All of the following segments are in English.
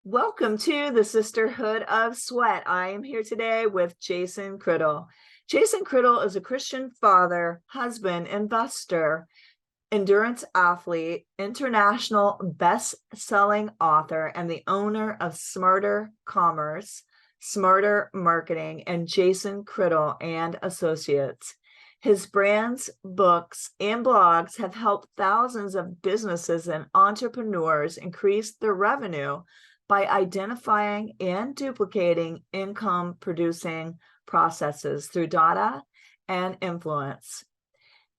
Welcome to the Sisterhood of Sweat. I am here today with Jason Criddle. Jason Criddle is a Christian father, husband, investor, endurance athlete, international best-selling author, and the owner of Smartr Commerce, Smartr Marketing, and Jason Criddle and Associates. His brands, books, and blogs have helped thousands of businesses and entrepreneurs increase their revenue by identifying and duplicating income-producing processes through data and influence.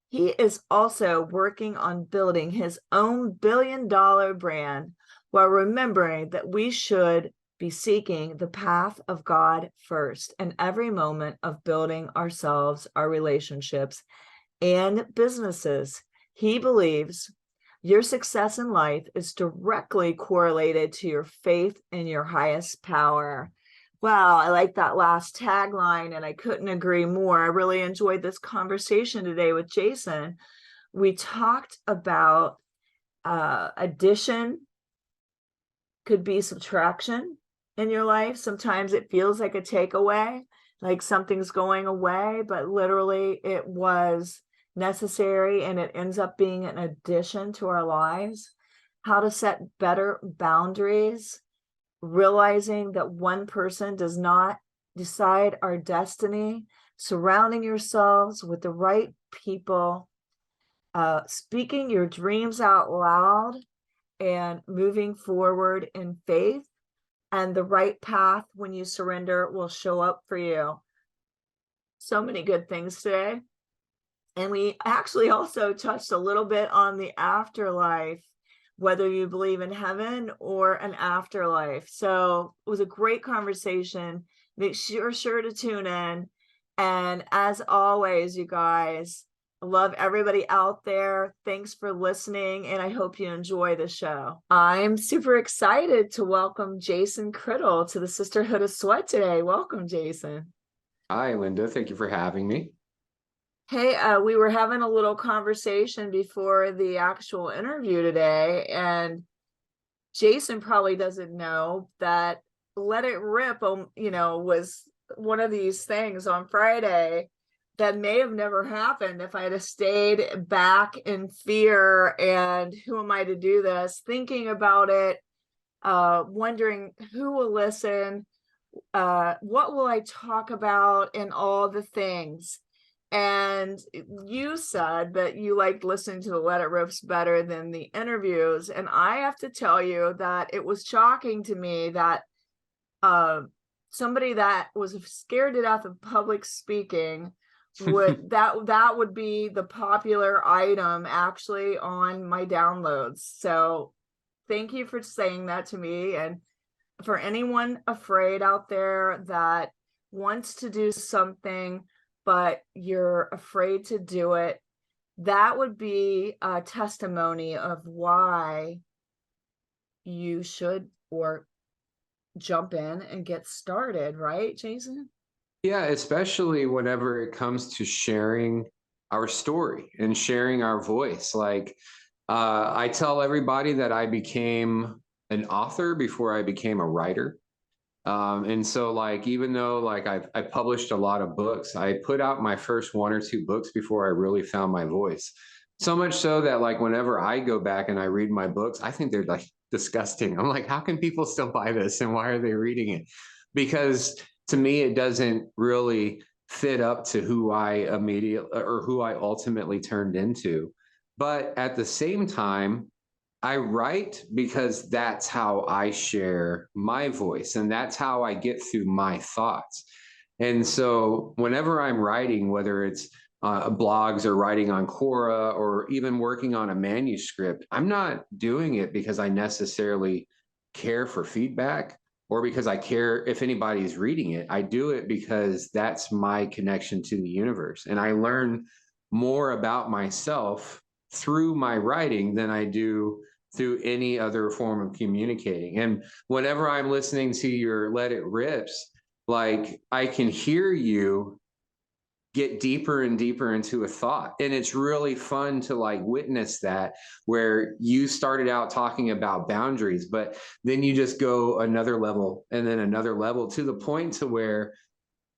He is also working on building his own billion-dollar brand while remembering that we should be seeking the path of God first in every moment of building ourselves, our relationships, and businesses. He believes your success in life is directly correlated to your faith in your highest power. Wow, I like that last tagline, and I couldn't agree more. I really enjoyed this conversation today with Jason. We talked about addition could be subtraction in your life. Sometimes it feels like a takeaway, like something's going away, but literally it was necessary and it ends up being an addition to our lives. How to set better boundaries, realizing that one person does not decide our destiny, surrounding yourselves with the right people, speaking your dreams out loud, and moving forward in faith. And the right path when you surrender will show up for you. So many good things today. And we actually also touched a little bit on the afterlife, whether you believe in heaven or an afterlife. So it was a great conversation. Make sure to tune in. And as always, you guys, I love everybody out there. Thanks for listening, and I hope you enjoy the show. I'm super excited to welcome Jason Criddle to the Sisterhood of Sweat today. Welcome, Jason. Hi, Linda. Thank you for having me. Hey, we were having a little conversation before the actual interview today, and Jason probably doesn't know that Let It Rip, was one of these things on Friday that may have never happened if I had stayed back in fear and who am I to do this, thinking about it, wondering who will listen, what will I talk about, and all the things. And you said that you liked listening to the Let It Rips better than the interviews. And I have to tell you that it was shocking to me that somebody that was scared to death of public speaking would that would be the popular item actually on my downloads. So thank you for saying that to me. And for anyone afraid out there that wants to do something but you're afraid to do it, that would be a testimony of why you should or jump in and get started, right, Jason? Yeah, especially whenever it comes to sharing our story and sharing our voice. I tell everybody that I became an author before I became a writer. And so even though I published a lot of books, I put out my first one or two books before I really found my voice. So much so that whenever I go back and I read my books, I think they're disgusting. I'm like, how can people still buy this and why are they reading it? Because to me, it doesn't really fit up to who I ultimately turned into. But at the same time, I write because that's how I share my voice and that's how I get through my thoughts. And so whenever I'm writing, whether it's blogs or writing on Quora or even working on a manuscript, I'm not doing it because I necessarily care for feedback or because I care if anybody's reading it. I do it because that's my connection to the universe. And I learn more about myself through my writing than I do through any other form of communicating. And whenever I'm listening to your Let It Rips, I can hear you get deeper and deeper into a thought. And it's really fun to like witness that, where you started out talking about boundaries, but then you just go another level and then another level, to the point to where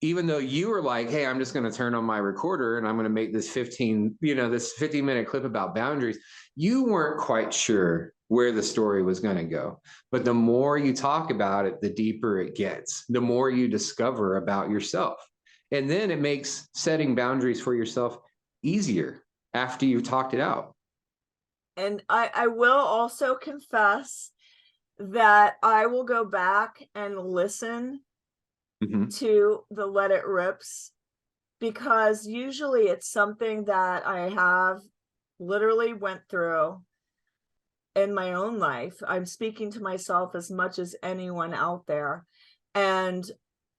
even though you were like, hey, I'm just going to turn on my recorder and I'm going to make this 15-minute clip about boundaries, you weren't quite sure where the story was going to go. But the more you talk about it, the deeper it gets, the more you discover about yourself. And then it makes setting boundaries for yourself easier after you've talked it out. And I will also confess that I will go back and listen to the Let It Rips, because usually it's something that I have literally went through in my own life. I'm speaking to myself as much as anyone out there. And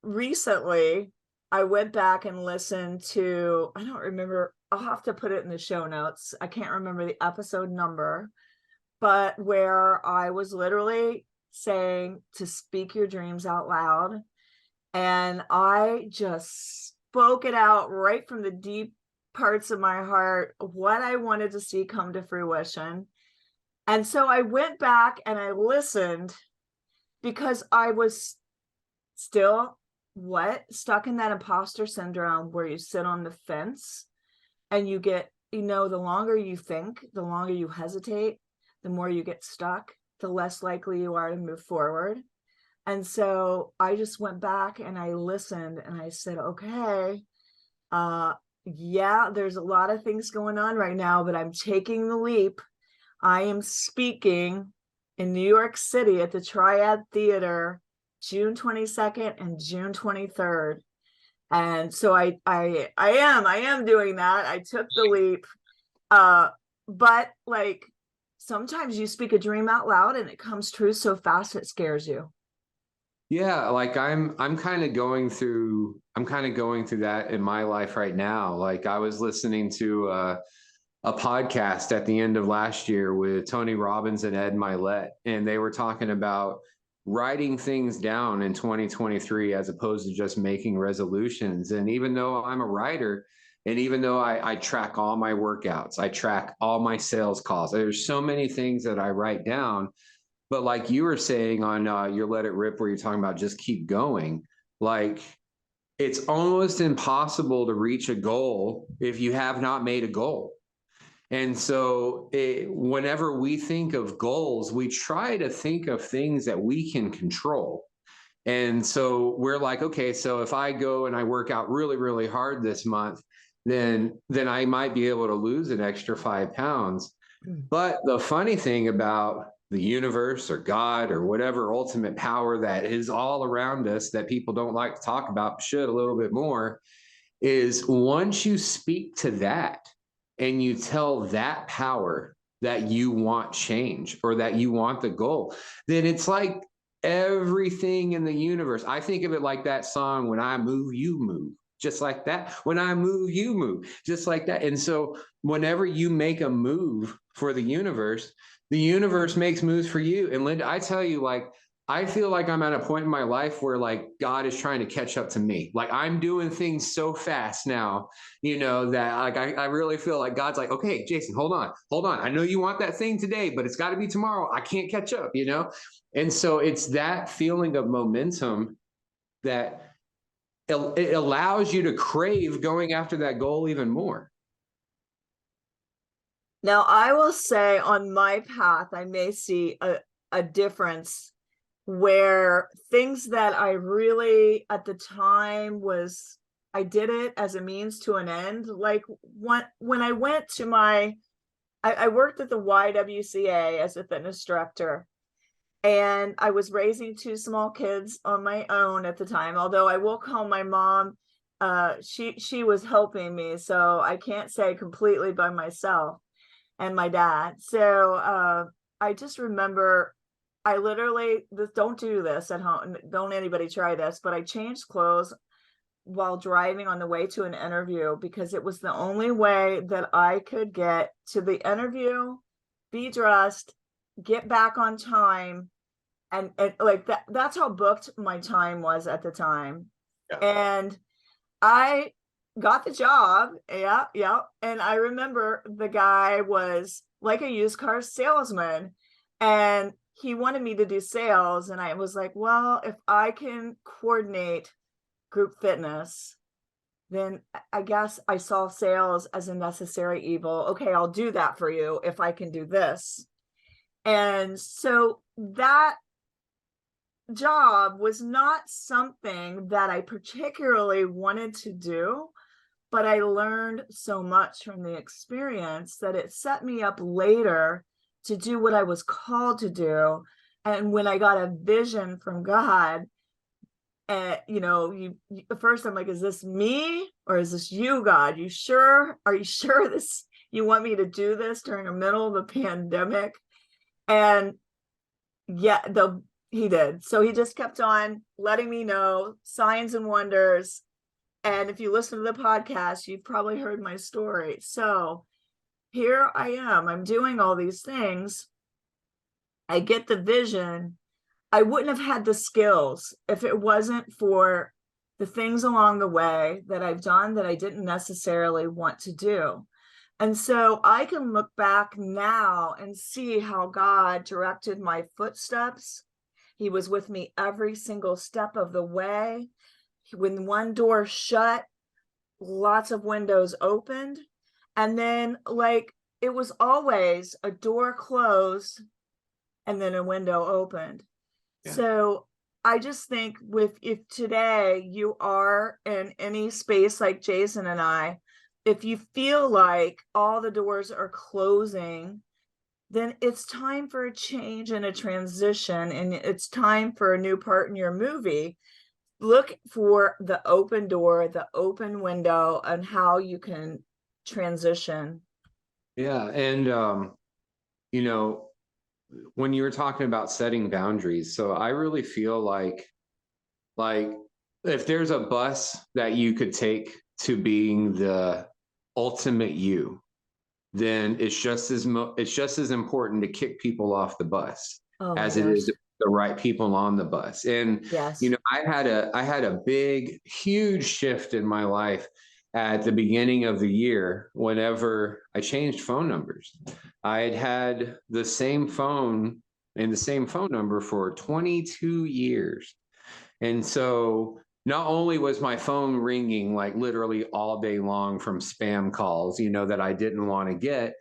recently I went back and listened to, I don't remember, I'll have to put it in the show notes. I can't remember the episode number, but where I was literally saying to speak your dreams out loud. And I just spoke it out right from the deep parts of my heart, what I wanted to see come to fruition. And so I went back and I listened, because I was still stuck in that imposter syndrome where you sit on the fence and you get, the longer you think, the longer you hesitate, the more you get stuck, the less likely you are to move forward. And so I just went back and I listened and I said, okay, yeah, there's a lot of things going on right now, but I'm taking the leap. I am speaking in New York City at the Triad Theater, June 22nd and June 23rd. And so I am doing that. I took the leap. But like, sometimes you speak a dream out loud and it comes true so fast it scares you. Yeah, like I'm kind of going through that in my life right now. Like I was listening to a podcast at the end of last year with Tony Robbins and Ed Milet, and they were talking about writing things down in 2023 as opposed to just making resolutions. And even though I'm a writer, and even though I track all my workouts, I track all my sales calls, there's so many things that I write down. But like you were saying on your Let It Rip, where you're talking about just keep going, like it's almost impossible to reach a goal if you have not made a goal. And so whenever we think of goals, we try to think of things that we can control. And so we're like, okay, so if I go and I work out really, really hard this month, then I might be able to lose an extra 5 pounds. But the funny thing about the universe or God or whatever ultimate power that is all around us that people don't like to talk about, but should a little bit more, is once you speak to that and you tell that power that you want change or that you want the goal, then it's like everything in the universe. I think of it like that song, when I move, you move. Just like that. When I move, you move. Just like that. And so whenever you make a move for the universe makes moves for you. And Linda, I tell you, like, I feel like I'm at a point in my life where like God is trying to catch up to me. Like I'm doing things so fast now, that like I really feel like God's like, okay, Jason, hold on. I know you want that thing today, but it's got to be tomorrow. I can't catch up, And so it's that feeling of momentum that it allows you to crave going after that goal even more. Now, I will say on my path, I may see a difference where things that I really at the time I did it as a means to an end. Like when I went to I worked at the YWCA as a fitness director, and I was raising 2 small kids on my own at the time. Although I will call my mom, she was helping me, so I can't say completely by myself, and my dad. So I just remember I literally, don't do this at home. Don't anybody try this, but I changed clothes while driving on the way to an interview, because it was the only way that I could get to the interview, be dressed, get back on time. And like that's how booked my time was at the time. Yeah. And I got the job. Yeah, yeah. And I remember the guy was like a used car salesman, and he wanted me to do sales. And I was like, well, if I can coordinate group fitness, then I guess I saw sales as a necessary evil. Okay, I'll do that for you if I can do this. And so that job was not something that I particularly wanted to do, but I learned so much from the experience that it set me up later to do what I was called to do. And when I got a vision from God, at first I'm like, is this me or is this you, God? You sure? Are you sure you want me to do this during the middle of a pandemic? And yeah, he did. So he just kept on letting me know signs and wonders. And if you listen to the podcast, you've probably heard my story. So here I am. I'm doing all these things. I get the vision. I wouldn't have had the skills if it wasn't for the things along the way that I've done that I didn't necessarily want to do. And so I can look back now and see how God directed my footsteps. He was with me every single step of the way. When one door shut, lots of windows opened. And then, like, it was always a door closed and then a window opened. Yeah. So I just think if today you are in any space like Jason and I, if you feel like all the doors are closing, then it's time for a change and a transition, and it's time for a new part in your movie. Look for the open door, the open window, and how you can transition. Yeah. And, when you were talking about setting boundaries, so I really feel like if there's a bus that you could take to being the ultimate you, then it's just as important to kick people off the bus as it is to put the right people on the bus. And yes, I had a big, huge shift in my life at the beginning of the year whenever I changed phone numbers. I had the same phone and the same phone number for 22 years. And so not only was my phone ringing like literally all day long from spam calls, that I didn't want to get,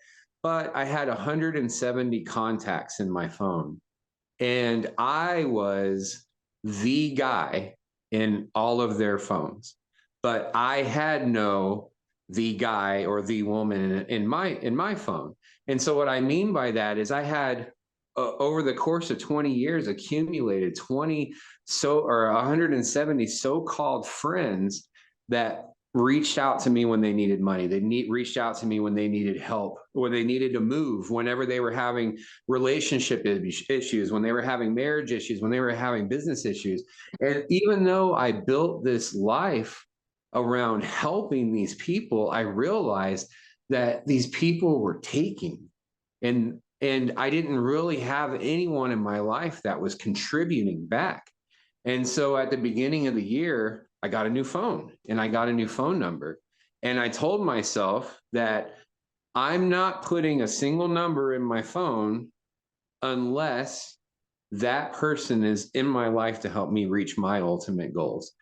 but I had 170 contacts in my phone. And I was the guy in all of their phones, but I had no the guy or the woman in my phone. And so what I mean by that is I had over the course of 20 years accumulated 170 so-called friends that reached out to me when they needed money. They reached out to me when they needed help, or they needed to move, whenever they were having relationship issues, when they were having marriage issues, when they were having business issues. And even though I built this life around helping these people, I realized that these people were taking, and I didn't really have anyone in my life that was contributing back. And so at the beginning of the year, I got a new phone and I got a new phone number. And I told myself that I'm not putting a single number in my phone unless that person is in my life to help me reach my ultimate goals.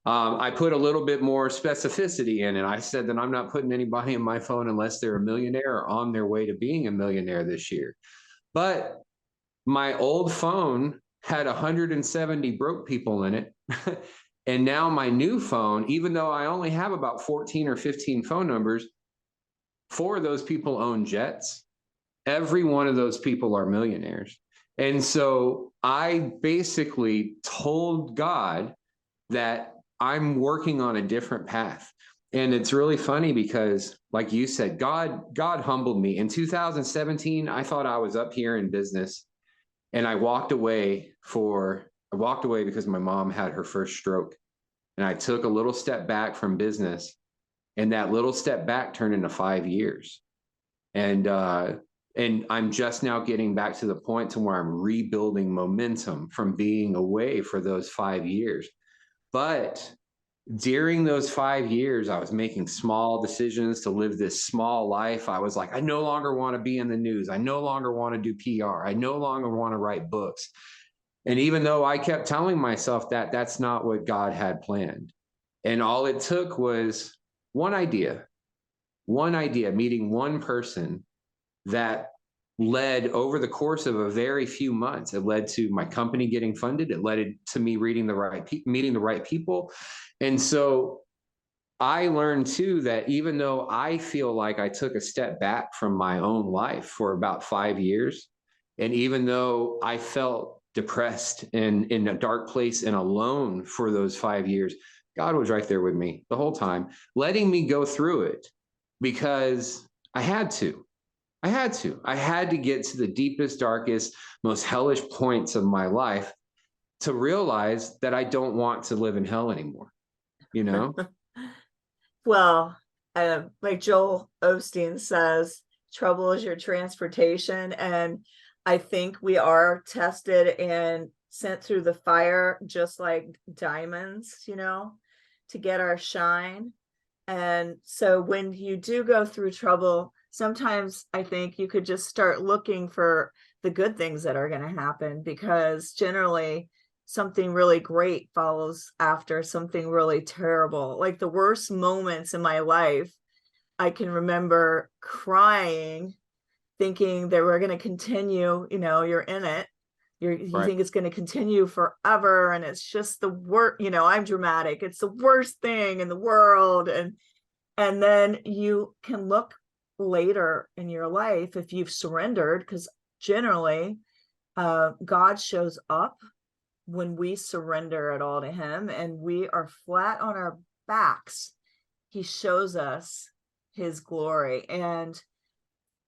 I put a little bit more specificity in it. I said that I'm not putting anybody in my phone unless they're a millionaire or on their way to being a millionaire this year. But my old phone had 170 broke people in it. And now my new phone, even though I only have about 14 or 15 phone numbers, 4 of those people own jets. Every one of those people are millionaires. And so I basically told God that I'm working on a different path. And it's really funny because, like you said, God humbled me. In 2017, I thought I was up here in business, and I walked away because my mom had her first stroke. And I took a little step back from business, and that little step back turned into 5 years. And I'm just now getting back to the point to where I'm rebuilding momentum from being away for those 5 years. But during those 5 years, I was making small decisions to live this small life. I was like, I no longer want to be in the news. I no longer want to do PR. I no longer want to write books. And even though I kept telling myself that that's not what God had planned. And all it took was one idea, meeting one person that led over the course of a very few months. It led to my company getting funded. It led to me meeting the right people. And so I learned too that even though I feel like I took a step back from my own life for about 5 years, and even though I felt depressed and in a dark place and alone for those 5 years, God was right there with me the whole time, letting me go through it because I had to. I had to. I had to get to the deepest, darkest, most hellish points of my life to realize that I don't want to live in hell anymore, you know? Well, like Joel Osteen says, trouble is your transportation. And I think we are tested and sent through the fire, just like diamonds, to get our shine. And so when you do go through trouble, sometimes I think you could just start looking for the good things that are going to happen, because generally something really great follows after something really terrible. Like the worst moments in my life, I can remember crying, thinking that we're going to continue, you're in it. You Right. think it's going to continue forever, and it's just the worst, I'm dramatic. It's the worst thing in the world. And then you can look later in your life, if you've surrendered, because generally God shows up when we surrender it all to him and we are flat on our backs. He shows us his glory. And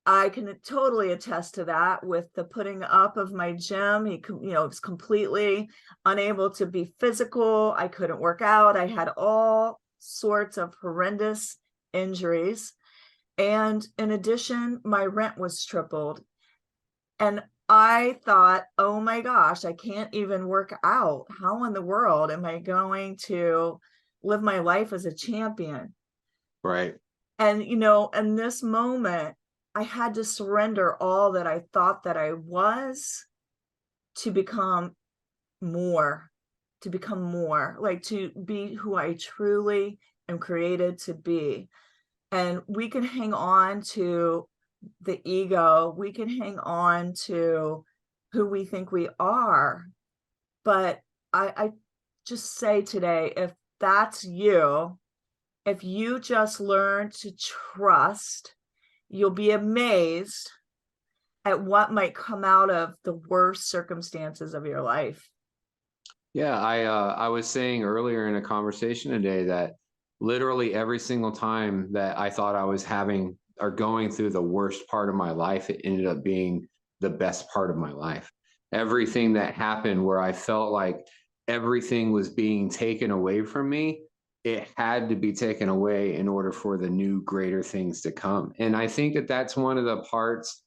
I can totally attest to that with the putting up of my gym. He, was completely unable to be physical. I couldn't work out. I had all sorts of horrendous injuries. And in addition, my rent was tripled. And I thought, oh my gosh, I can't even work out. How in the world am I going to live my life as a champion? Right. And, in this moment, I had to surrender all that I thought that I was to become more, like to be who I truly am created to be. And we can hang on to the ego, we can hang on to who we think we are. But I just say today, if that's you, if you just learn to trust, you'll be amazed at what might come out of the worst circumstances of your life. Yeah, I was saying earlier in a conversation today that literally every single time that I thought I was having or going through the worst part of my life, it ended up being the best part of my life. Everything that happened where I felt like everything was being taken away from me, it had to be taken away in order for the new greater things to come. And I think that that's one of the parts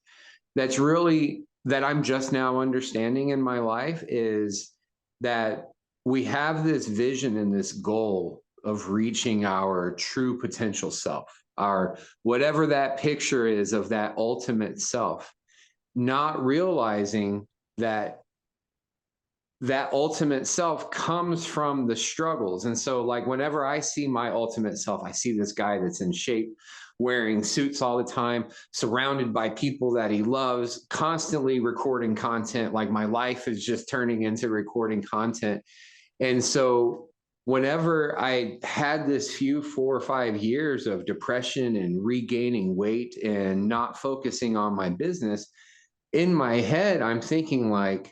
that's really that I'm just now understanding in my life is that we have this vision and this goal of reaching our true potential self, our whatever that picture is of that ultimate self, not realizing that that ultimate self comes from the struggles. And so, like, whenever I see my ultimate self, I see this guy that's in shape, wearing suits all the time, surrounded by people that he loves, constantly recording content. Like, my life is just turning into recording content. And so, whenever I had this few 4 or 5 years of depression and regaining weight and not focusing on my business, in my head, I'm thinking, like,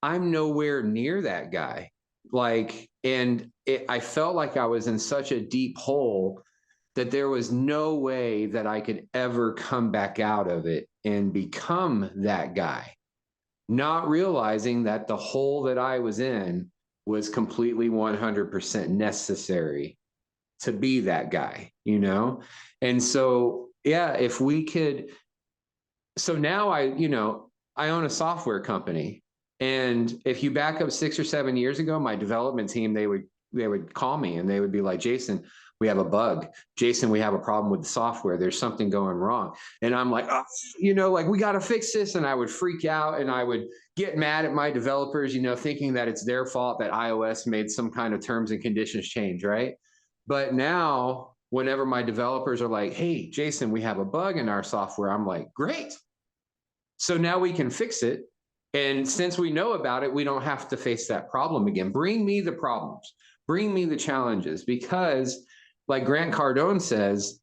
I'm nowhere near that guy. Like, and I felt like I was in such a deep hole that there was no way that I could ever come back out of it and become that guy, not realizing that the hole that I was in was completely 100% necessary to be that guy, you know? And so, yeah, if we could, so now I own a software company. And if you back up 6 or 7 years ago, my development team, they would call me and they would be like, Jason, we have a bug. Jason, we have a problem with the software. There's something going wrong. And I'm like, oh, like we got to fix this. And I would freak out and I would get mad at my developers, thinking that it's their fault that iOS made some kind of terms and conditions change, right? But now, whenever my developers are like, hey, Jason, we have a bug in our software, I'm like, great. So now we can fix it. And since we know about it, we don't have to face that problem again. Bring me the problems, bring me the challenges, because like Grant Cardone says,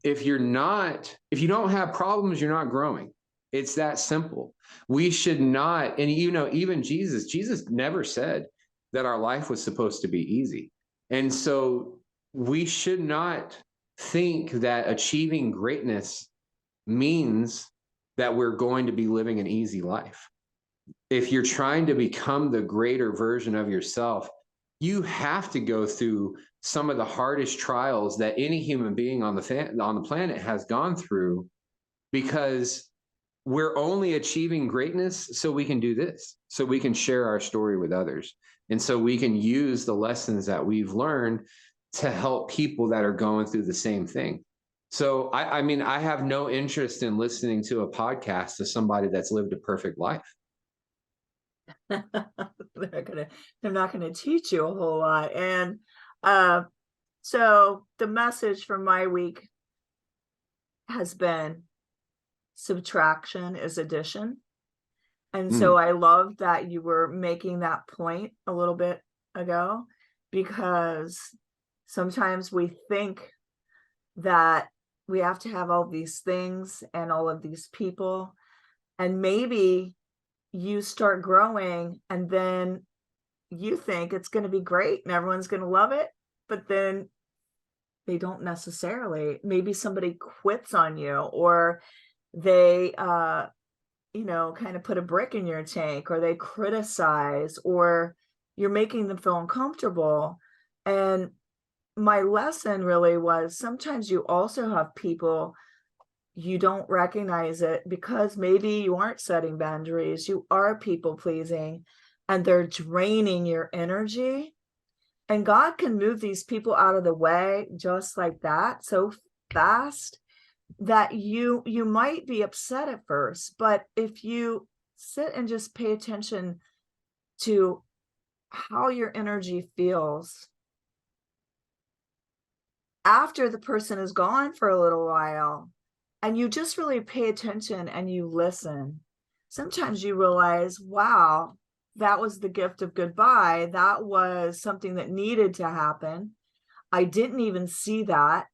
if you don't have problems, you're not growing. It's that simple. We should not, and even Jesus never said that our life was supposed to be easy. And so we should not think that achieving greatness means that we're going to be living an easy life. If you're trying to become the greater version of yourself, you have to go through some of the hardest trials that any human being on the planet has gone through, because we're only achieving greatness so we can do this, so we can share our story with others. And so we can use the lessons that we've learned to help people that are going through the same thing. So, I mean, I have no interest in listening to a podcast of somebody that's lived a perfect life. They're not gonna teach you a whole lot. And so the message for my week has been subtraction is addition. And so I love that you were making that point a little bit ago, because sometimes we think that we have to have all these things and all of these people, and maybe you start growing and then you think it's going to be great and everyone's going to love it, but then they don't necessarily. Maybe somebody quits on you, or they kind of put a brick in your tank, or they criticize, or you're making them feel uncomfortable. And my lesson really was, sometimes you also have people, you don't recognize it because maybe you aren't setting boundaries, you are people pleasing, and they're draining your energy. And God can move these people out of the way just like that, so fast, that you might be upset at first, but if you sit and just pay attention to how your energy feels after the person is gone for a little while, and you just really pay attention and you listen, sometimes you realize, wow, that was the gift of goodbye. That was something that needed to happen. I didn't even see that.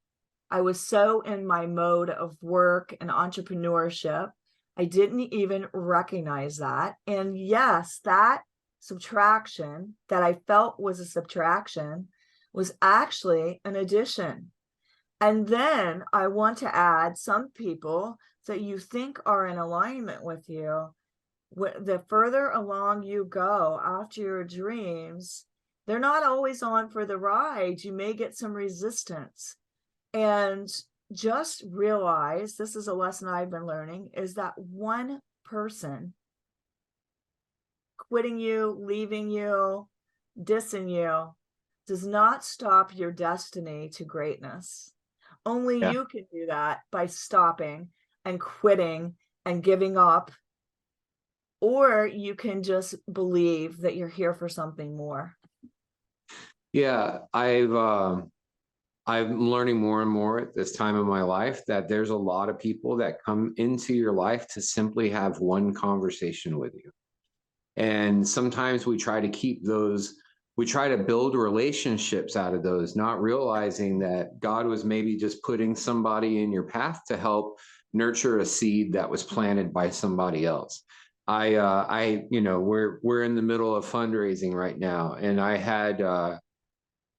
I was so in my mode of work and entrepreneurship, I didn't even recognize that. And yes, that subtraction that I felt was a subtraction was actually an addition. And then I want to add, some people that you think are in alignment with you, the further along you go after your dreams, they're not always on for the ride. You may get some resistance. And just realize, this is a lesson I've been learning, is that one person quitting you, leaving you, dissing you, does not stop your destiny to greatness. Only you can do that by stopping and quitting and giving up. Or you can just believe that you're here for something more. Yeah, I'm learning more and more at this time in my life that there's a lot of people that come into your life to simply have one conversation with you. And sometimes we try to keep those, we try to build relationships out of those, not realizing that God was maybe just putting somebody in your path to help nurture a seed that was planted by somebody else. We're in the middle of fundraising right now, and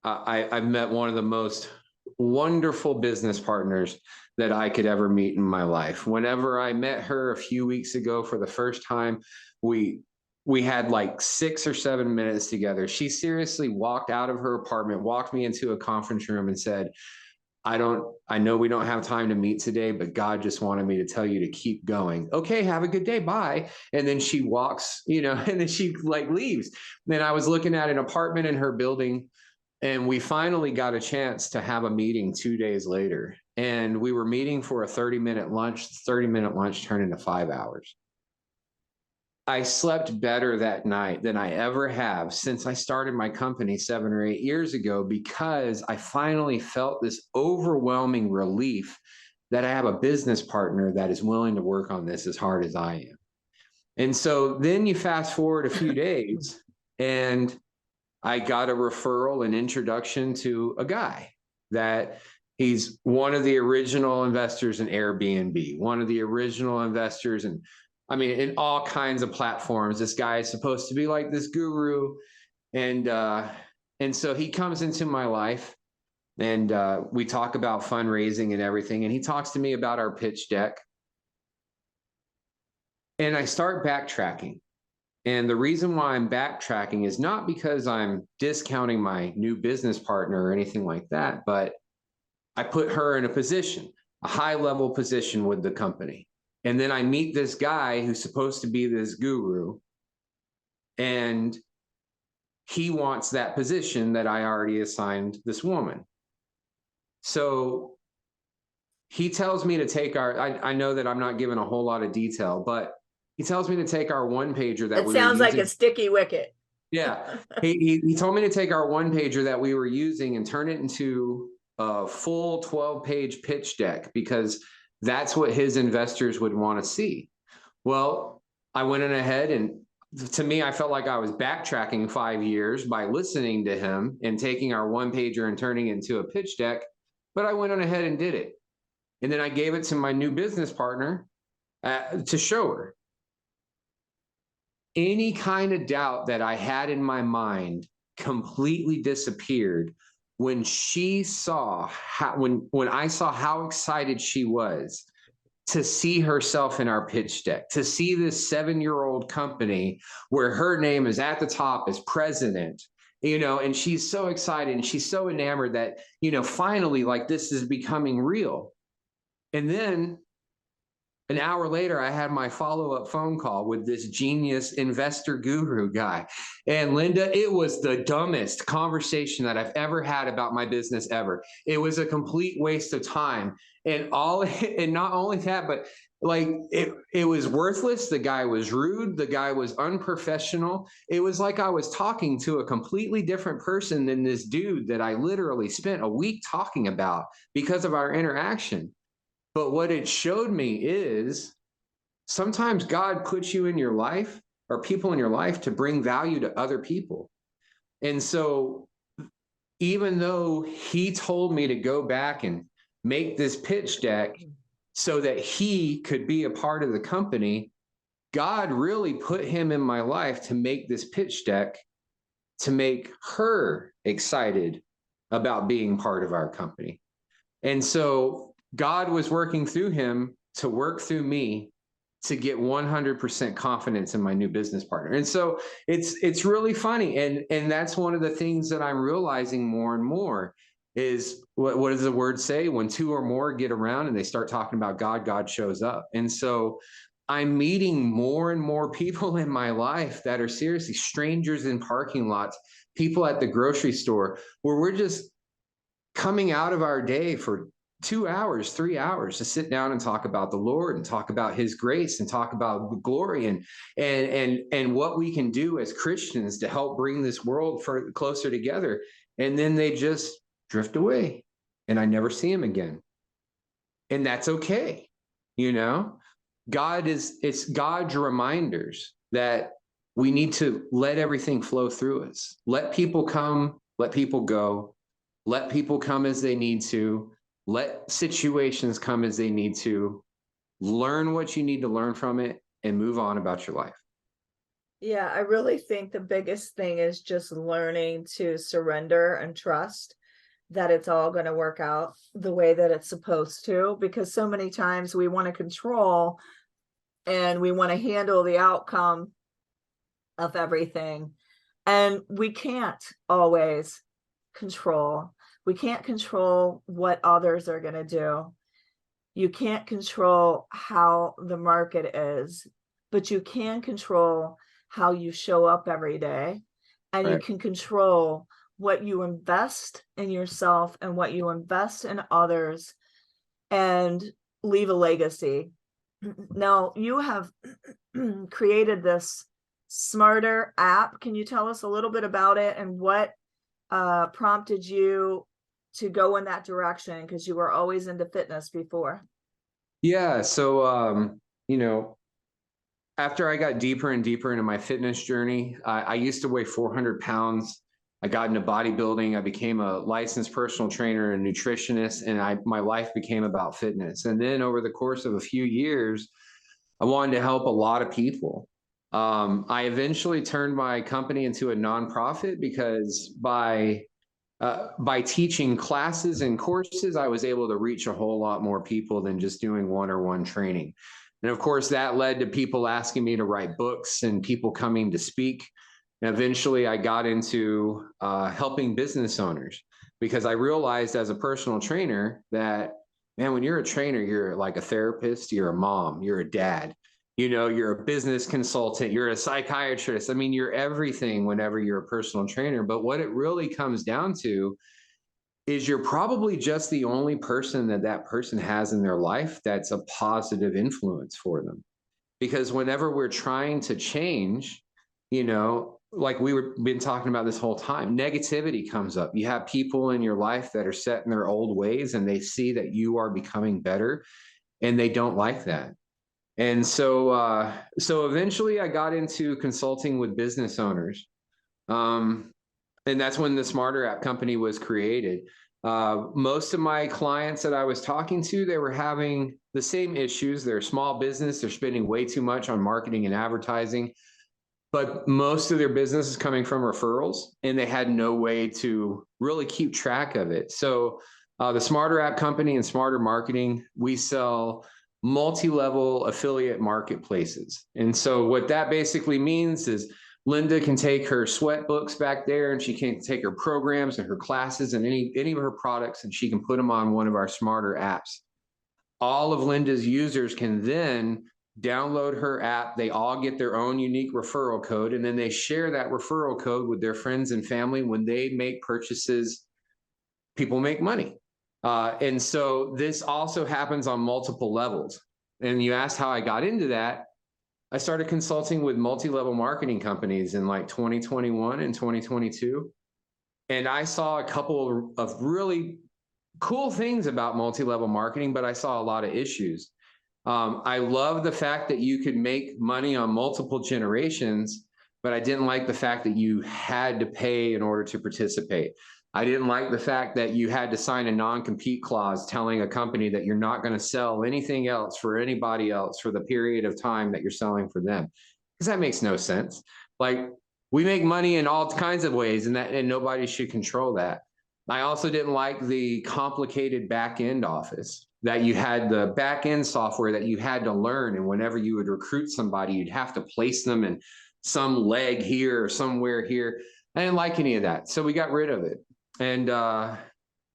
I've met one of the most wonderful business partners that I could ever meet in my life. Whenever I met her a few weeks ago for the first time, we had like 6 or 7 minutes together. She seriously walked out of her apartment, walked me into a conference room and said, I know we don't have time to meet today, but God just wanted me to tell you to keep going. Okay, have a good day, bye. And then she walks, and then she like leaves. Then I was looking at an apartment in her building, And we finally got a chance to have a meeting 2 days later. And we were meeting for a 30-minute lunch. The 30-minute lunch turned into 5 hours. I slept better that night than I ever have since I started my company 7 or 8 years ago, because I finally felt this overwhelming relief that I have a business partner that is willing to work on this as hard as I am. And so then you fast forward a few days, and I got a referral, an introduction to a guy that he's one of the original investors in Airbnb, one of the original investors in, I mean, in all kinds of platforms. This guy is supposed to be like this guru. And so he comes into my life, and we talk about fundraising and everything. And he talks to me about our pitch deck. And I start backtracking. And the reason why I'm backtracking is not because I'm discounting my new business partner or anything like that, but I put her in a position, a high-level position with the company. And then I meet this guy who's supposed to be this guru, and he wants that position that I already assigned this woman. So he tells me to take I know that I'm not giving a whole lot of detail, but he tells me to take our one-pager that It we were sounds like using. a sticky wicket. Yeah, he told me to take our one-pager that we were using and turn it into a full 12-page pitch deck, because that's what his investors would want to see. Well, I went in ahead, and to me, I felt like I was backtracking 5 years by listening to him and taking our one-pager and turning it into a pitch deck, but I went on ahead and did it. And then I gave it to my new business partner to show her. Any kind of doubt that I had in my mind completely disappeared when she saw how, when I saw how excited she was to see herself in our pitch deck, to see this 7-year-old company where her name is at the top as president, you know, and she's so excited and she's so enamored that, you know, finally, like, this is becoming real. And then an hour later, I had my follow-up phone call with this genius investor guru guy. And Linda, it was the dumbest conversation that I've ever had about my business ever. It was a complete waste of time. And not only that, but like it was worthless. The guy was rude. The guy was unprofessional. It was like I was talking to a completely different person than this dude that I literally spent a week talking about because of our interaction. But what it showed me is sometimes God puts you in your life, or people in your life, to bring value to other people. And so even though he told me to go back and make this pitch deck so that he could be a part of the company, God really put him in my life to make this pitch deck to make her excited about being part of our company. And so God was working through him to work through me to get 100% confidence in my new business partner. And so it's really funny. And that's one of the things that I'm realizing more and more is what does the word say? When 2 or more get around and they start talking about God, God shows up. And so I'm meeting more and more people in my life that are seriously strangers in parking lots, people at the grocery store, where we're just coming out of our day for 2 hours, 3 hours to sit down and talk about the Lord and talk about his grace and talk about the glory and what we can do as Christians to help bring this world closer together. And then they just drift away and I never see them again. And that's okay. You know, it's God's reminders that we need to let everything flow through us. Let people come, let people go, let people come as they need to. Let situations come as they need to. Learn what you need to learn from it and move on about your life. Yeah, I really think the biggest thing is just learning to surrender and trust that it's all going to work out the way that it's supposed to, because so many times we want to control and we want to handle the outcome of everything. And we can't always control. We can't control what others are going to do. You can't control how the market is, but you can control how you show up every day. And you can control what you invest in yourself and what you invest in others and leave a legacy. Now, you have created this Smartr app. Can you tell us a little bit about it and what prompted you to go in that direction? Because you were always into fitness before. Yeah. So, after I got deeper and deeper into my fitness journey, I used to weigh 400 pounds. I got into bodybuilding. I became a licensed personal trainer and nutritionist, and my life became about fitness. And then over the course of a few years, I wanted to help a lot of people. I eventually turned my company into a nonprofit because by teaching classes and courses, I was able to reach a whole lot more people than just doing one-on-one training. And of course, that led to people asking me to write books and people coming to speak. And eventually, I got into helping business owners because I realized as a personal trainer that, man, when you're a trainer, you're like a therapist, you're a mom, you're a dad, you're a business consultant, you're a psychiatrist. I mean, you're everything whenever you're a personal trainer. But what it really comes down to is you're probably just the only person that person has in their life that's a positive influence for them. Because whenever we're trying to change, like been talking about this whole time, negativity comes up. You have people in your life that are set in their old ways and they see that you are becoming better and they don't like that. And so eventually I got into consulting with business owners. And that's when the Smartr app company was created. Most of my clients that I was talking to, they were having the same issues. They're a small business. They're spending way too much on marketing and advertising, but most of their business is coming from referrals and they had no way to really keep track of it. So the Smartr app company and Smartr Marketing, we sell multi-level affiliate marketplaces. And so what that basically means is Linda can take her sweat books back there and she can take her programs and her classes and any of her products and she can put them on one of our Smartr apps. All of Linda's users can then download her app. They all get their own unique referral code and then they share that referral code with their friends and family. When they make purchases, people make money. And so this also happens on multiple levels. And you asked how I got into that. I started consulting with multi-level marketing companies in like 2021 and 2022. And I saw a couple of really cool things about multi-level marketing, but I saw a lot of issues. I love the fact that you could make money on multiple generations, but I didn't like the fact that you had to pay in order to participate. I didn't like the fact that you had to sign a non-compete clause telling a company that you're not going to sell anything else for anybody else for the period of time that you're selling for them. Because that makes no sense. Like, we make money in all kinds of ways and nobody should control that. I also didn't like the complicated back-end office, that you had the back-end software that you had to learn. And whenever you would recruit somebody, you'd have to place them in some leg here or somewhere here. I didn't like any of that. So we got rid of it. And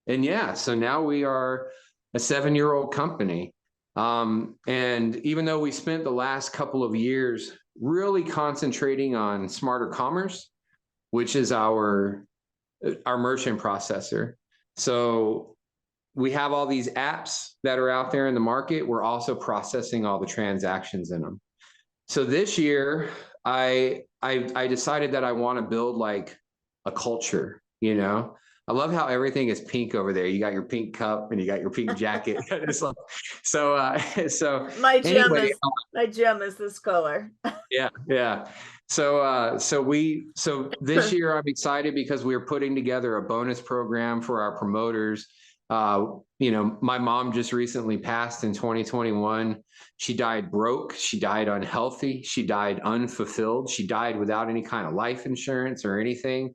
yeah, so now we are a 7-year-old company. And even though we spent the last couple of years really concentrating on Smartr Commerce, which is our merchant processor. So we have all these apps that are out there in the market. We're also processing all the transactions in them. So this year, I decided that I want to build like a culture, I love how everything is pink over there. You got your pink cup and you got your pink jacket. So My gem anyway, is this color. yeah. So this year I'm excited because we're putting together a bonus program for our promoters. My mom just recently passed in 2021. She died broke. She died unhealthy. She died unfulfilled. She died without any kind of life insurance or anything.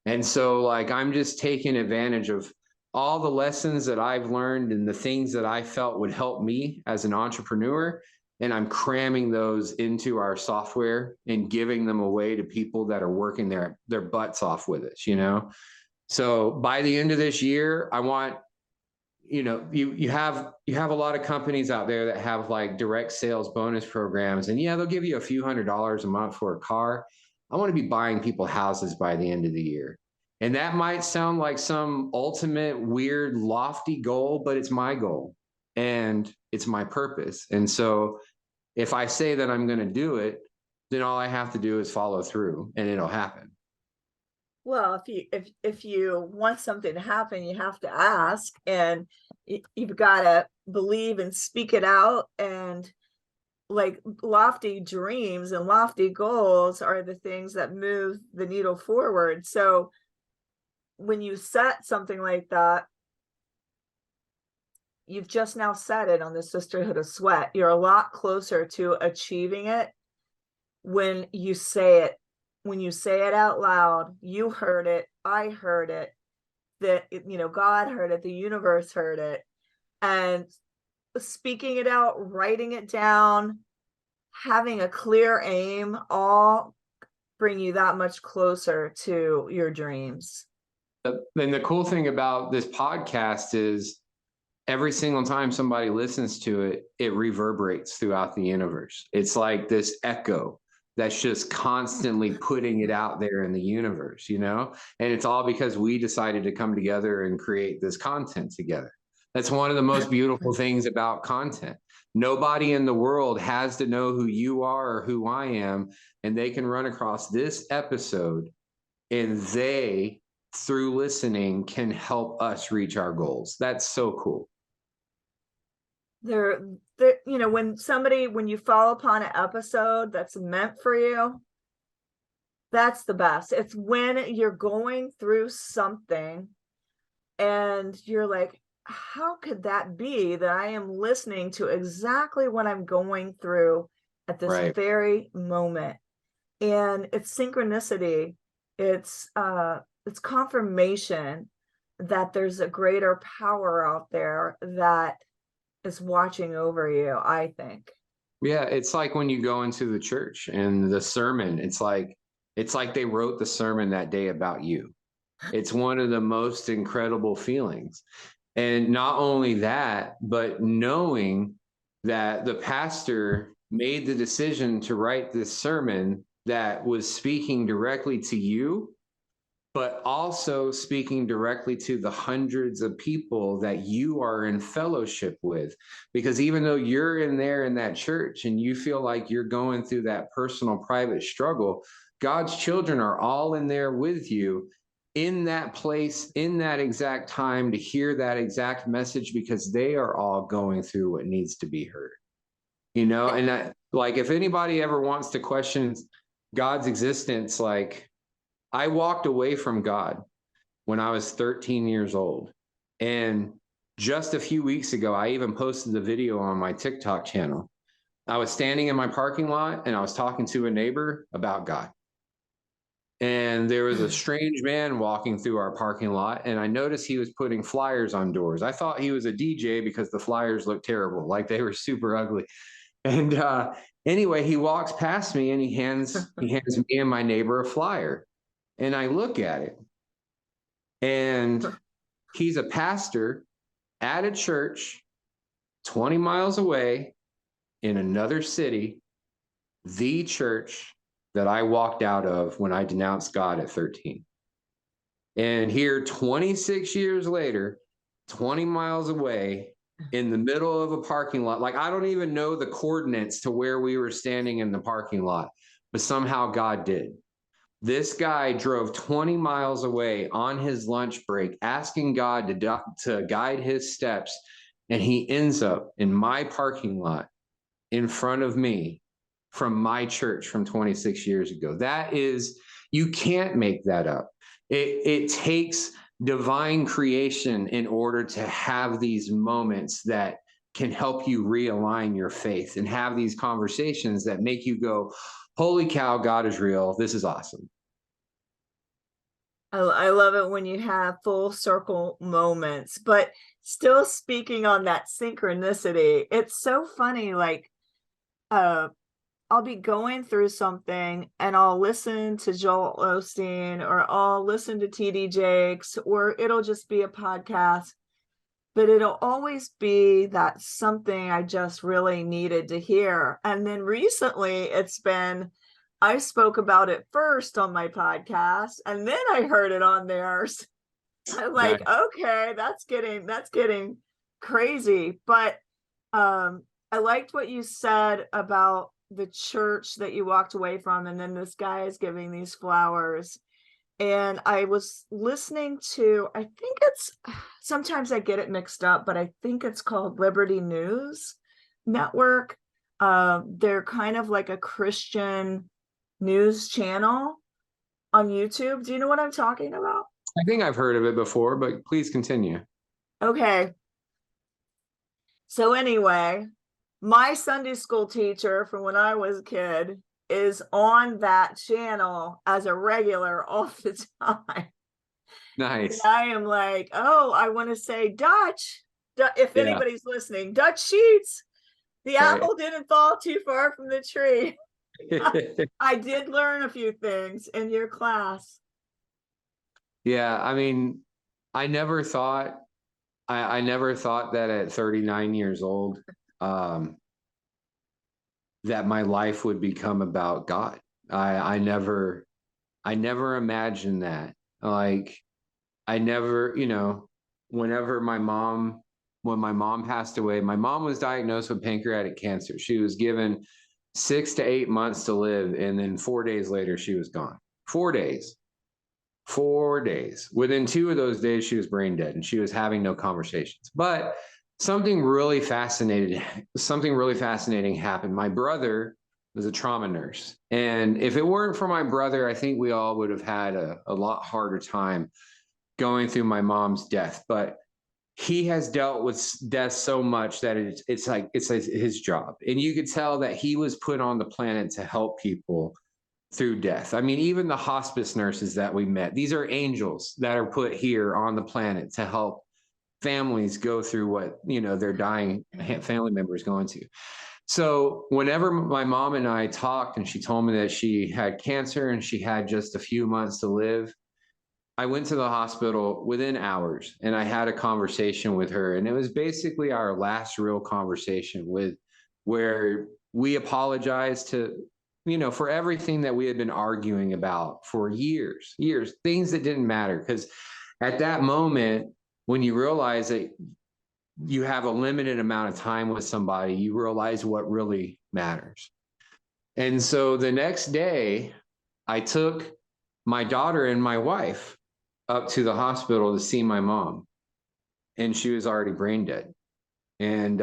And so like, I'm just taking advantage of all the lessons that I've learned and the things that I felt would help me as an entrepreneur. And I'm cramming those into our software and giving them away to people that are working their butts off with us, So by the end of this year, I want, you have a lot of companies out there that have like direct sales bonus programs. And yeah, they'll give you a few $100s a month for a car. I want to be buying people houses by the end of the year. And that might sound like some ultimate weird, lofty goal, but it's my goal and it's my purpose. And so if I say that I'm going to do it, then all I have to do is follow through and it'll happen. Well, if you want something to happen, you have to ask, and you've got to believe and speak it out. And like lofty dreams and lofty goals are the things that move the needle forward. So when you set something like that, you've just now said it on the Sisterhood of Sweat. You're a lot closer to achieving it when you say it. When you say it out loud, you heard it, I heard it, that God heard it, the universe heard it, and speaking it out, writing it down, having a clear aim, all bring you that much closer to your dreams. And the cool thing about this podcast is every single time somebody listens to it, it reverberates throughout the universe. It's like this echo that's just constantly putting it out there in the universe, and it's all because we decided to come together and create this content together. That's one of the most beautiful things about content. Nobody in the world has to know who you are or who I am, and they can run across this episode and they, through listening, can help us reach our goals. That's so cool. When you fall upon an episode that's meant for you, that's the best. It's when you're going through something and you're like, how could that be that I am listening to exactly what I'm going through at this very moment? And it's synchronicity. It's confirmation that there's a greater power out there that is watching over you, I think. Yeah, it's like when you go into the church and the sermon, it's like they wrote the sermon that day about you. It's one of the most incredible feelings. And not only that, but knowing that the pastor made the decision to write this sermon that was speaking directly to you, but also speaking directly to the hundreds of people that you are in fellowship with. Because even though you're in there in that church and you feel like you're going through that personal, private struggle, God's children are all in there with you in that place, in that exact time, to hear that exact message, because they are all going through what needs to be heard. And that, like, if anybody ever wants to question God's existence, like, I walked away from God when I was 13 years old. And just a few weeks ago, I even posted the video on my TikTok channel. I was standing in my parking lot and I was talking to a neighbor about God. And there was a strange man walking through our parking lot, and I noticed he was putting flyers on doors. I thought he was a DJ because the flyers looked terrible, like they were super ugly. And anyway, he walks past me and he hands me and my neighbor a flyer. And I look at it, and he's a pastor at a church 20 miles away in another city, the church that I walked out of when I denounced God at 13. And here, 26 years later, 20 miles away in the middle of a parking lot, like, I don't even know the coordinates to where we were standing in the parking lot, but somehow God did. This guy drove 20 miles away on his lunch break, asking God to guide his steps, and he ends up in my parking lot in front of me from my church from 26 years ago. That is, you can't make that up. It takes divine creation in order to have these moments that can help you realign your faith and have these conversations that make you go, holy cow, God is real. This is awesome. I love it when you have full circle moments, but still speaking on that synchronicity, it's so funny. Like, I'll be going through something and I'll listen to Joel Osteen, or I'll listen to TD Jakes, or it'll just be a podcast, but it'll always be that something I just really needed to hear. And then recently it's been I spoke about it first on my podcast, and then I heard it on theirs. I'm Nice. like, okay, that's getting crazy. But I liked what you said about the church that you walked away from, and then this guy is giving these flowers. And I was listening to, I think it's, sometimes I get it mixed up, but I think it's called Liberty News Network. They're kind of like a Christian news channel on YouTube. Do you know what I'm talking about? I think I've heard of it before, but please continue. Okay. So anyway, my Sunday school teacher from when I was a kid is on that channel as a regular all the time. Nice. I am like, oh, I want to say Dutch. If Yeah. anybody's listening, Dutch sheets. The Right. apple didn't fall too far from the tree. I did learn a few things in your class. Yeah, I mean, I never thought I never thought that at 39 years old, that my life would become about God. I never imagined that. Like, I never, whenever when my mom passed away, my mom was diagnosed with pancreatic cancer. She was given 6 to 8 months to live, and then 4 days later, she was gone. 4 days. 4 days. Within 2 of those days, she was brain dead and she was having no conversations. But something really fascinating happened. My brother was a trauma nurse. And if it weren't for my brother, I think we all would have had a lot harder time going through my mom's death. But he has dealt with death so much that it's his job. And you could tell that he was put on the planet to help people through death. I mean, even the hospice nurses that we met, these are angels that are put here on the planet to help families go through what, their dying family member is going to. So whenever my mom and I talked and she told me that she had cancer and she had just a few months to live, I went to the hospital within hours and I had a conversation with her. And it was basically our last real conversation where we apologized for everything that we had been arguing about for years, things that didn't matter. Because at that moment, when you realize that you have a limited amount of time with somebody, you realize what really matters. And so the next day, I took my daughter and my wife up to the hospital to see my mom. And she was already brain dead. And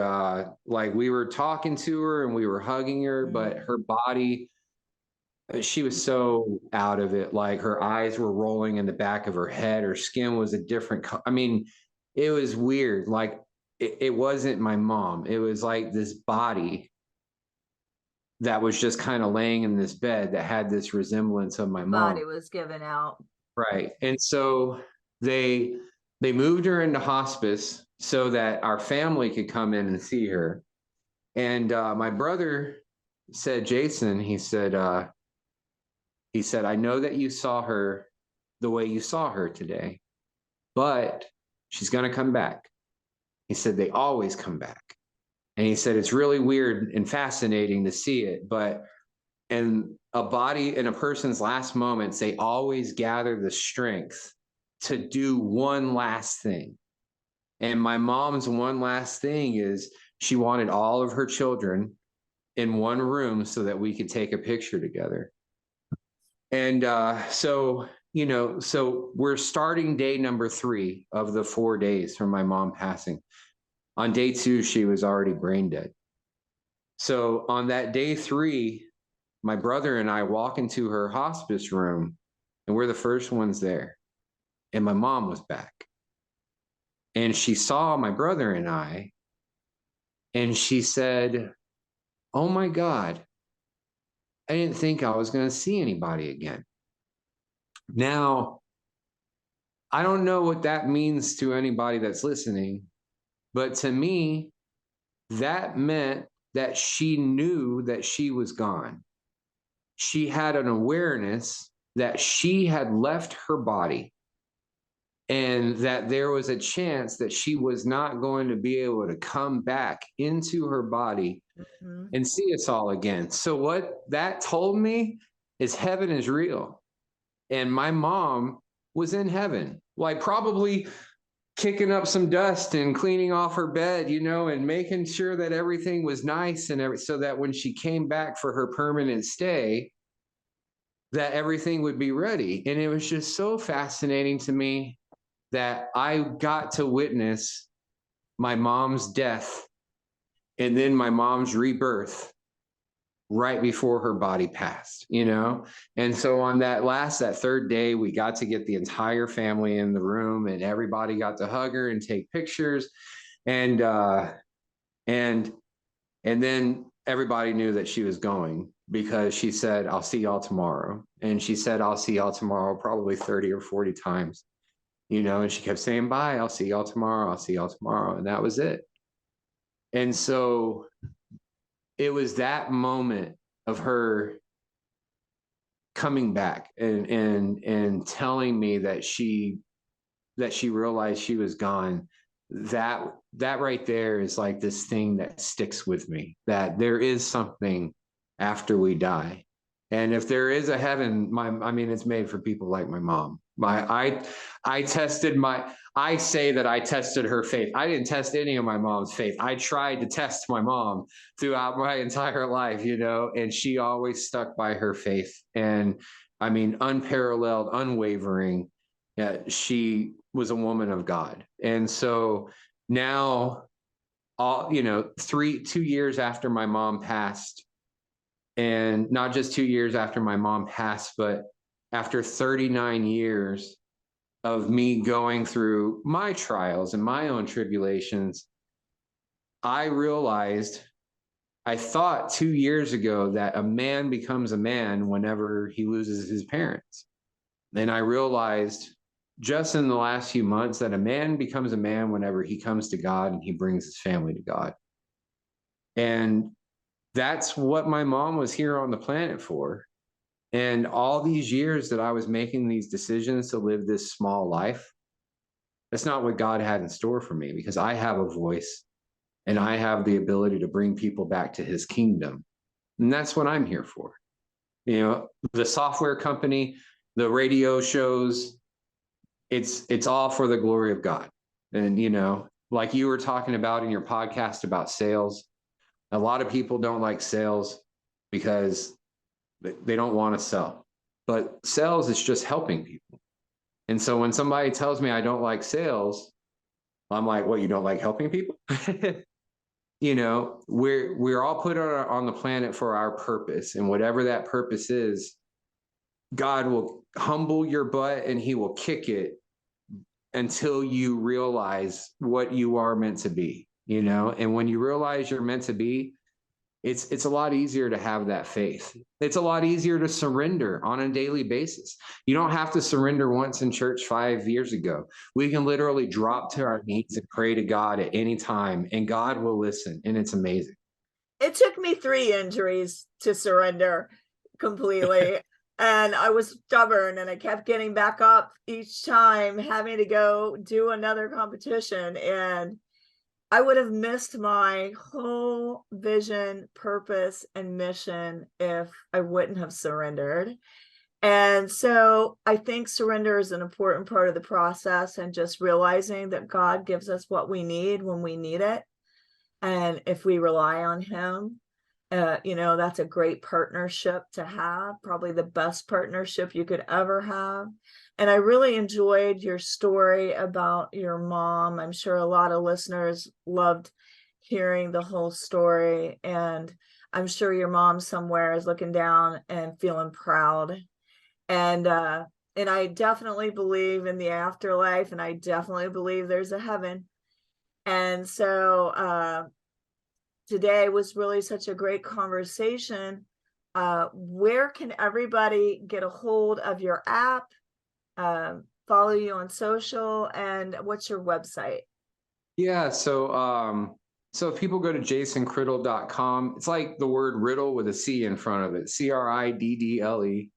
we were talking to her and we were hugging her, but her body, she was so out of it. Like, her eyes were rolling in the back of her head. Her skin was a different color. I mean, it was weird. Like, it wasn't my mom. It was like this body that was just kind of laying in this bed that had this resemblance of my mom. Body was given out. Right. And so they moved her into hospice so that our family could come in and see her. And my brother said, Jason, he said, I know that you saw her the way you saw her today, but she's going to come back. He said, they always come back. And he said, it's really weird and fascinating to see it, but in a body, in a person's last moments, they always gather the strength to do one last thing. And my mom's one last thing is she wanted all of her children in one room so that we could take a picture together. And so we're starting day number 3 of the 4 days from my mom passing. On day 2, she was already brain dead. So on that day 3, my brother and I walk into her hospice room and we're the first ones there. And my mom was back. And she saw my brother and I, and she said, oh my God, I didn't think I was going to see anybody again. Now, I don't know what that means to anybody that's listening, but to me, that meant that she knew that she was gone. She had an awareness that she had left her body and that there was a chance that she was not going to be able to come back into her body and see us all again. So what that told me is heaven is real. And my mom was in heaven, like probably kicking up some dust and cleaning off her bed, and making sure that everything was nice and so that when she came back for her permanent stay, that everything would be ready. And it was just so fascinating to me that I got to witness my mom's death and then my mom's rebirth right before her body passed. And so on that third day, we got to get the entire family in the room, and everybody got to hug her and take pictures. And and then everybody knew that she was going, because she said, "I'll see y'all tomorrow." And she said, "I'll see y'all tomorrow," probably 30 or 40 times, and she kept saying, "Bye, I'll see y'all tomorrow. I'll see y'all tomorrow." And that was it. And so it was that moment of her coming back and telling me that she realized she was gone. That right there is like this thing that sticks with me, that there is something after we die. And if there is a heaven, it's made for people like my mom. I say that I tested her faith. I didn't test any of my mom's faith. I tried to test my mom throughout my entire life, and she always stuck by her faith. And unparalleled, unwavering. She was a woman of God. And so now, 2 years after my mom passed, and not just 2 years after my mom passed, but after 39 years of me going through my trials and my own tribulations, I realized, I thought 2 years ago that a man becomes a man whenever he loses his parents. And I realized just in the last few months that a man becomes a man whenever he comes to God and he brings his family to God. And that's what my mom was here on the planet for. And all these years that I was making these decisions to live this small life, that's not what God had in store for me, because I have a voice and I have the ability to bring people back to his kingdom. And that's what I'm here for. The software company, the radio shows, it's all for the glory of God. And, like you were talking about in your podcast about sales, a lot of people don't like sales because they don't want to sell. But sales is just helping people. And so when somebody tells me I don't like sales, I'm like, "What, you don't like helping people?" We're all put on the planet for our purpose. And whatever that purpose is, God will humble your butt and he will kick it until you realize what you are meant to be, and when you realize you're meant to be, it's a lot easier to have that faith. It's a lot easier to surrender on a daily basis. You don't have to surrender once in church 5 years ago. We can literally drop to our knees and pray to God at any time, and God will listen, and it's amazing. It took me 3 injuries to surrender completely. And I was stubborn, and I kept getting back up each time, having to go do another competition. And I would have missed my whole vision, purpose, and mission if I wouldn't have surrendered. And so I think surrender is an important part of the process, and just realizing that God gives us what we need when we need it. And if we rely on him, that's a great partnership to have, probably the best partnership you could ever have. And I really enjoyed your story about your mom. I'm sure a lot of listeners loved hearing the whole story. And I'm sure your mom somewhere is looking down and feeling proud. And I definitely believe in the afterlife, and I definitely believe there's a heaven. And so today was really such a great conversation. Where can everybody get a hold of your app, follow you on social, and what's your website? Yeah, so if people go to jasoncriddle.com, it's like the word riddle with a C in front of it, CRIDDLE.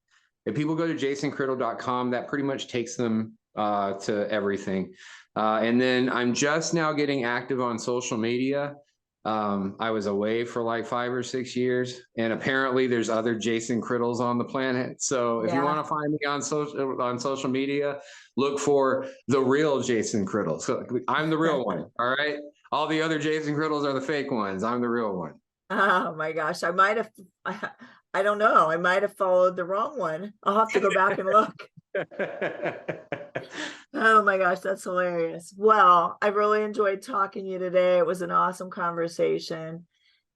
If people go to jasoncriddle.com, that pretty much takes them to everything. And then I'm just now getting active on social media. I was away for like 5 or 6 years, and apparently there's other Jason Criddles on the planet. So if you want to find me on social media, look for the real Jason Criddle. So I'm the real one. All right. All the other Jason Criddles are the fake ones. I'm the real one. Oh my gosh. I don't know. I might have followed the wrong one. I'll have to go back and look. Oh my gosh, that's hilarious. Well, I really enjoyed talking to you today. It was an awesome conversation.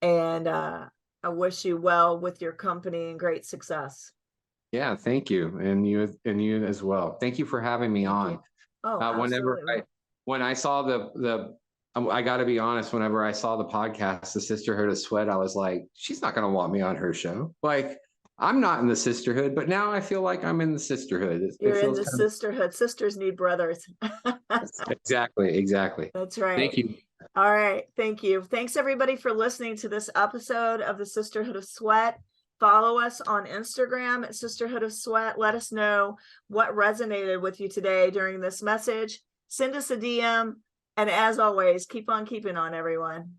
And I wish you well with your company and great success. Yeah, thank you. And you as well. Thank you for having me on. Oh, Whenever when I saw I got to be honest, whenever I saw the podcast, the Sisterhood of Sweat, I was like, she's not going to want me on her show. Like, I'm not in the sisterhood, but now I feel like I'm in the sisterhood. You're in the sisterhood. Sisters need brothers. Exactly. That's right. Thank you. All right. Thank you. Thanks everybody for listening to this episode of the Sisterhood of Sweat. Follow us on Instagram at Sisterhood of Sweat. Let us know what resonated with you today during this message. Send us a DM. And as always, keep on keeping on, everyone.